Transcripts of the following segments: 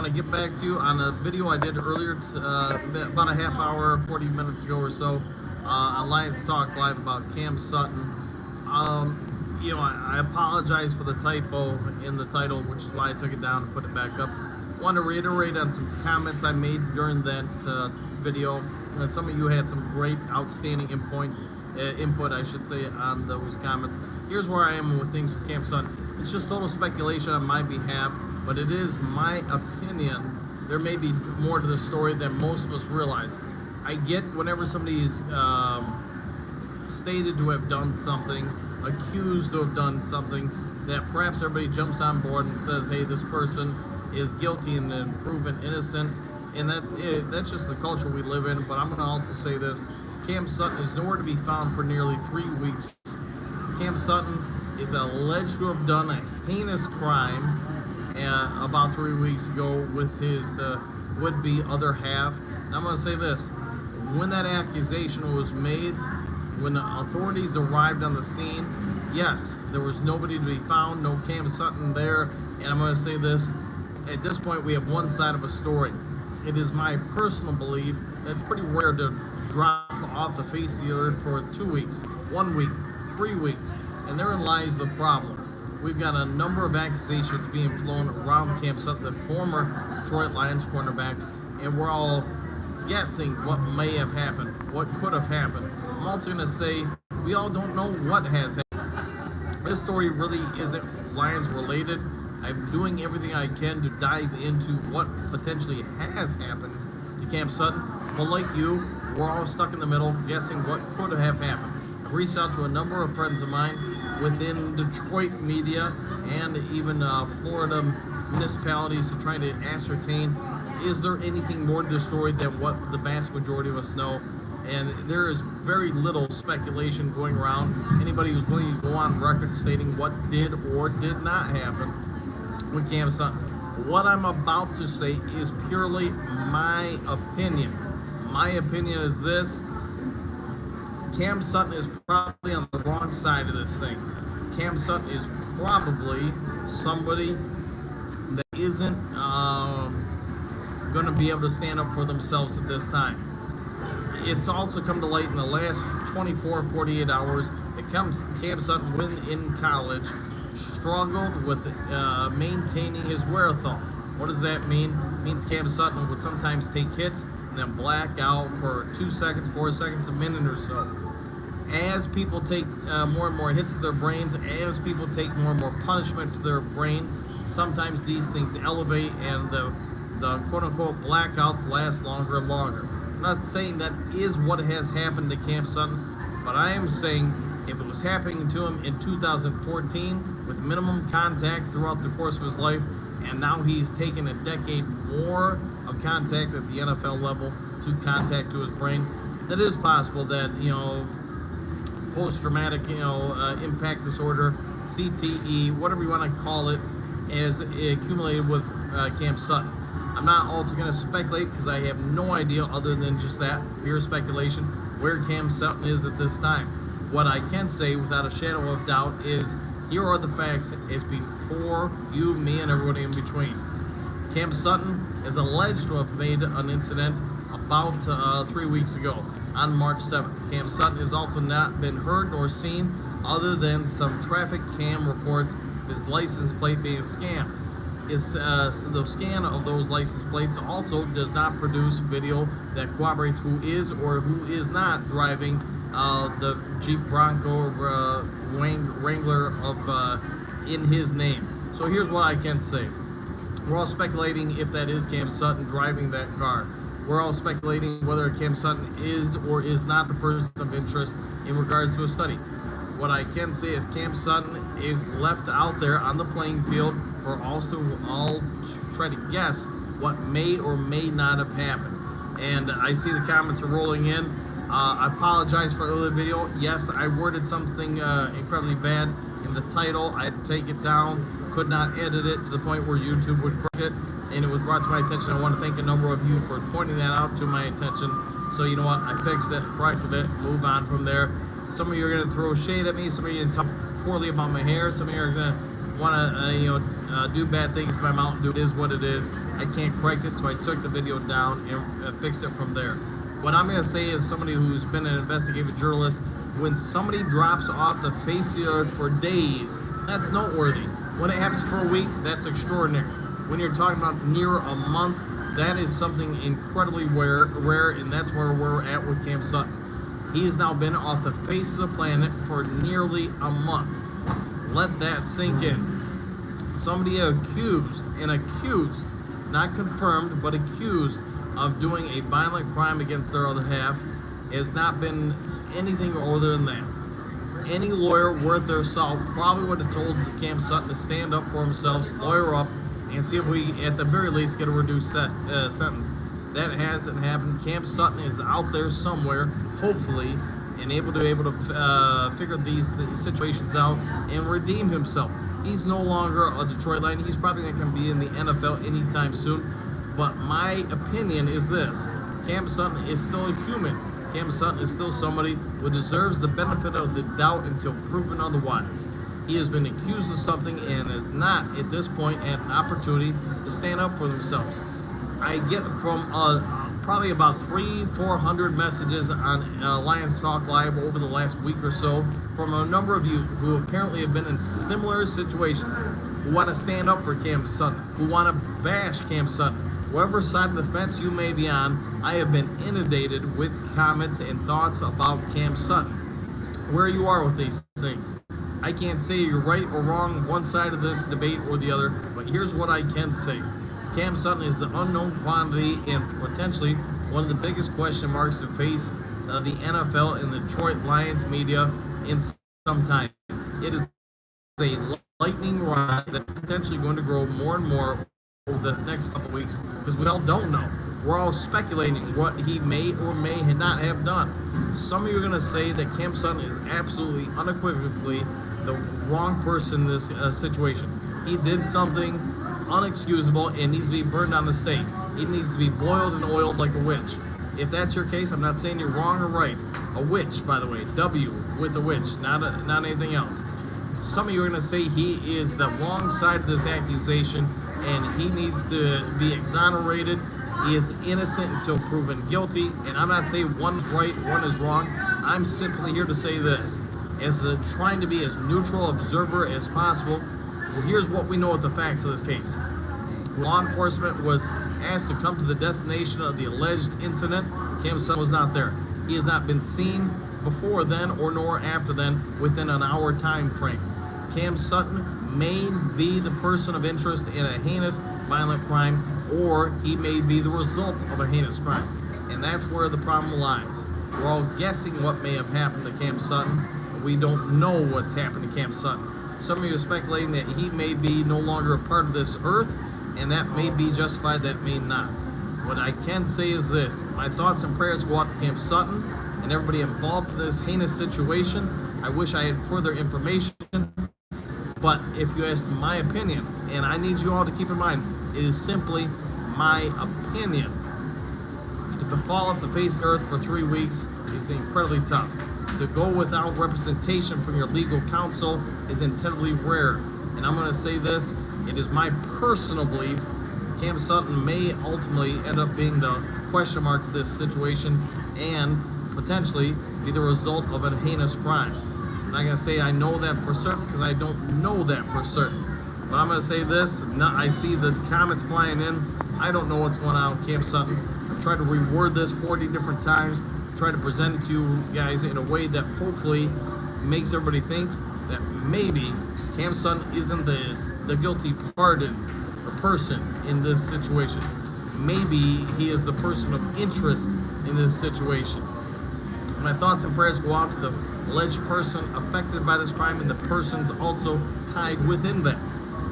want to get back to you on a video I did earlier, about a half hour, 40 minutes ago or so, on Lions Talk Live about Cam Sutton. I apologize for the typo in the title, which is why I took it down and put it back up. I want to reiterate on some comments I made during that video. And some of you had some great, outstanding input, I should say, on those comments. Here's where I am with things with Cam Sutton. It's just total speculation on my behalf, but it is my opinion. There may be more to the story than most of us realize. I get whenever somebody is stated to have done something, accused to have done something, that perhaps everybody jumps on board and says, hey, this person is guilty and then proven innocent. And that's just the culture we live in. But I'm going to also say this. Cam Sutton is nowhere to be found for nearly 3 weeks. Cam Sutton is alleged to have done a heinous crime about 3 weeks ago with his would-be other half. And I'm going to say this. When that accusation was made, when the authorities arrived on the scene, yes, there was nobody to be found, no Cam Sutton there. And I'm going to say this. At this point, we have one side of a story. It is my personal belief that it's pretty rare to drop off the face of the earth for 2 weeks, 1 week, 3 weeks, and therein lies the problem. We've got a number of accusations being flown around Cam Sutton, the former Detroit Lions cornerback, and we're all guessing what may have happened, what could have happened. I'm also going to say we all don't know what has happened. This story really isn't Lions related. I'm doing everything I can to dive into what potentially has happened to Cam Sutton. But like you, we're all stuck in the middle, guessing what could have happened. I've reached out to a number of friends of mine within Detroit media and even Florida municipalities to try to ascertain, is there anything more to the story than what the vast majority of us know? And there is very little speculation going around. Anybody who's willing to go on record stating what did or did not happen with Cam Sutton. What I'm about to say is purely my opinion. My opinion is this. Cam Sutton is probably on the wrong side of this thing. Cam Sutton is probably somebody that isn't going to be able to stand up for themselves at this time. It's also come to light in the last 24, 48 hours that Cam Sutton, when in college, struggled with maintaining his wherewithal. What does that mean? It means Cam Sutton would sometimes take hits and then black out for 2 seconds, 4 seconds, a minute or so. As people take more and more hits to their brains, as people take more and more punishment to their brain, sometimes these things elevate and the quote-unquote blackouts last longer and longer. I'm not saying that is what has happened to Cam Sutton, but I am saying if it was happening to him in 2014 with minimum contact throughout the course of his life, and now he's taken a decade more of contact at the NFL level to contact to his brain, that is possible that, post-traumatic, impact disorder, CTE, whatever you want to call it, is accumulated with Cam Sutton. I'm not also going to speculate because I have no idea other than just that, pure speculation, where Cam Sutton is at this time. What I can say without a shadow of doubt is here are the facts as before you, me, and everybody in between. Cam Sutton is alleged to have made an incident about 3 weeks ago on March 7th. Cam Sutton has also not been heard nor seen other than some traffic cam reports of his license plate being scanned. The scan of those license plates also does not produce video that corroborates who is or who is not driving the Jeep Bronco Wrangler in his name. So here's what I can say. We're all speculating if that is Cam Sutton driving that car. We're all speculating whether Cam Sutton is or is not the person of interest in regards to a study. What I can say is Cam Sutton is left out there on the playing field for all to try to guess what may or may not have happened. And I see the comments are rolling in. I apologize for the earlier video. Yes, I worded something incredibly bad in the title. I had to take it down, could not edit it to the point where YouTube would correct it, and it was brought to my attention. I want to thank a number of you for pointing that out to my attention. So you know what, I fixed it, corrected it, move on from there. Some of you are going to throw shade at me, some of you are going to talk poorly about my hair, some of you are going to want to do bad things to my Mountain Dew. It is what it is. I can't correct it, so I took the video down and fixed it from there. What I'm going to say is somebody who's been an investigative journalist, when somebody drops off the face of the earth for days, that's noteworthy. When it happens for a week, that's extraordinary. When you're talking about near a month, that is something incredibly rare, and that's where we're at with Cam Sutton. He has now been off the face of the planet for nearly a month. Let that sink in. Somebody accused, not confirmed, but accused of doing a violent crime against their other half has not been anything other than that. Any lawyer worth their salt probably would have told Cam Sutton to stand up for himself, lawyer up, and see if we, at the very least, get a reduced sentence. That hasn't happened. Cam Sutton is out there somewhere, hopefully, and able to figure these situations out and redeem himself. He's no longer a Detroit Lion. He's probably not going to be in the NFL anytime soon. But my opinion is this: Cam Sutton is still a human. Cam Sutton is still somebody who deserves the benefit of the doubt until proven otherwise. He has been accused of something and has not, at this point, had an opportunity to stand up for themselves. I get from probably about 300-400 messages on Lions Talk Live over the last week or so from a number of you who apparently have been in similar situations, who want to stand up for Cam Sutton, who want to bash Cam Sutton. Whatever side of the fence you may be on, I have been inundated with comments and thoughts about Cam Sutton. Where you are with these things. I can't say you're right or wrong one side of this debate or the other, but here's what I can say. Cam Sutton is the unknown quantity and potentially one of the biggest question marks to face the NFL and the Detroit Lions media in some time. It is a lightning rod that's potentially going to grow more and more over the next couple of weeks because we all don't know. We're all speculating what he may or may not have done. Some of you are going to say that Cam Sutton is absolutely unequivocally the wrong person in this situation. He did something unexcusable and needs to be burned on the stake. He needs to be boiled and oiled like a witch. If that's your case, I'm not saying you're wrong or right. A witch, by the way, W with a witch, not anything else. Some of you are going to say he is the wrong side of this accusation and he needs to be exonerated. He is innocent until proven guilty. And I'm not saying one is right, one is wrong. I'm simply here to say this. As trying to be as neutral observer as possible, well, here's what we know of the facts of this case. Law enforcement was asked to come to the destination of the alleged incident. Cam Sutton was not there. He has not been seen before then or nor after then within an hour time frame. Cam Sutton may be the person of interest in a heinous violent crime, or he may be the result of a heinous crime. And that's where the problem lies. We're all guessing what may have happened to Cam Sutton. We don't know what's happened to Cam Sutton. Some of you are speculating that he may be no longer a part of this earth, and that may be justified, that may not. What I can say is this: my thoughts and prayers go out to Cam Sutton and everybody involved in this heinous situation. I wish I had further information, but if you ask my opinion, and I need you all to keep in mind, it is simply my opinion. To fall off the face of the earth for 3 weeks is incredibly tough. To go without representation from your legal counsel is incredibly rare. And I'm going to say this, it is my personal belief Cam Sutton may ultimately end up being the question mark of this situation and potentially be the result of a heinous crime. I'm not going to say I know that for certain because I don't know that for certain. But I'm going to say this, I see the comments flying in. I don't know what's going on with Cam Sutton. I've tried to reword this 40 different times, try to present it to you guys in a way that hopefully makes everybody think that maybe Cam Sutton isn't the guilty pardon or person in this situation. Maybe he is the person of interest in this situation. My thoughts and prayers go out to the alleged person affected by this crime and the persons also tied within that.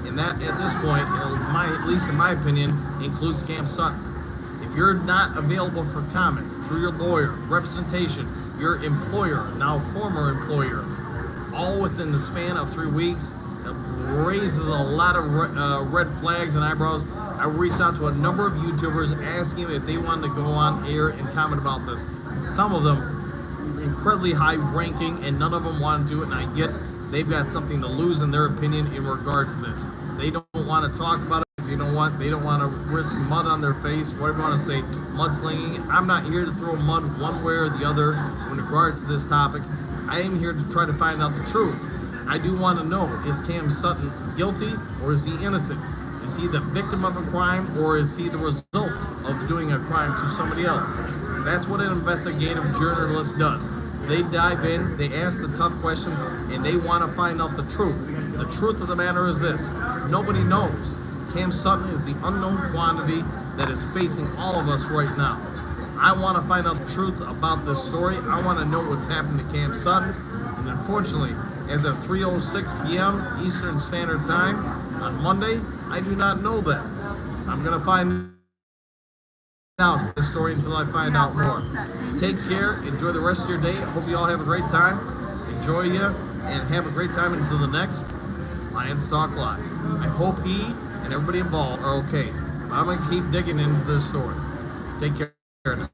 And that, at this point, at least in my opinion, includes Cam Sutton. If you're not available for comment through your lawyer, representation, your employer, now former employer, all within the span of 3 weeks, it raises a lot of red flags and eyebrows. I reached out to a number of YouTubers asking if they wanted to go on air and comment about this. Some of them incredibly high ranking and none of them want to do it, and I get they've got something to lose in their opinion in regards to this. They don't want to talk about it because you know what? They don't want to risk mud on their face, whatever you want to say, mudslinging. I'm not here to throw mud one way or the other in regards to this topic. I am here to try to find out the truth. I do want to know, is Cam Sutton guilty or is he innocent? Is he the victim of a crime or is he the result of doing a crime to somebody else? That's what an investigative journalist does. They dive in, they ask the tough questions, and they want to find out the truth. The truth of the matter is this: nobody knows. Cam Sutton is the unknown quantity that is facing all of us right now. I want to find out the truth about this story. I want to know what's happened to Cam Sutton. And unfortunately, as of 3:06 p.m. Eastern Standard Time on Monday, I do not know that. I'm going to find out the story until I find out more. Take care. Enjoy the rest of your day. I hope you all have a great time. Enjoy you and have a great time until the next Lions Talk Live. I hope he and everybody involved are okay. I'm going to keep digging into this story. Take care now.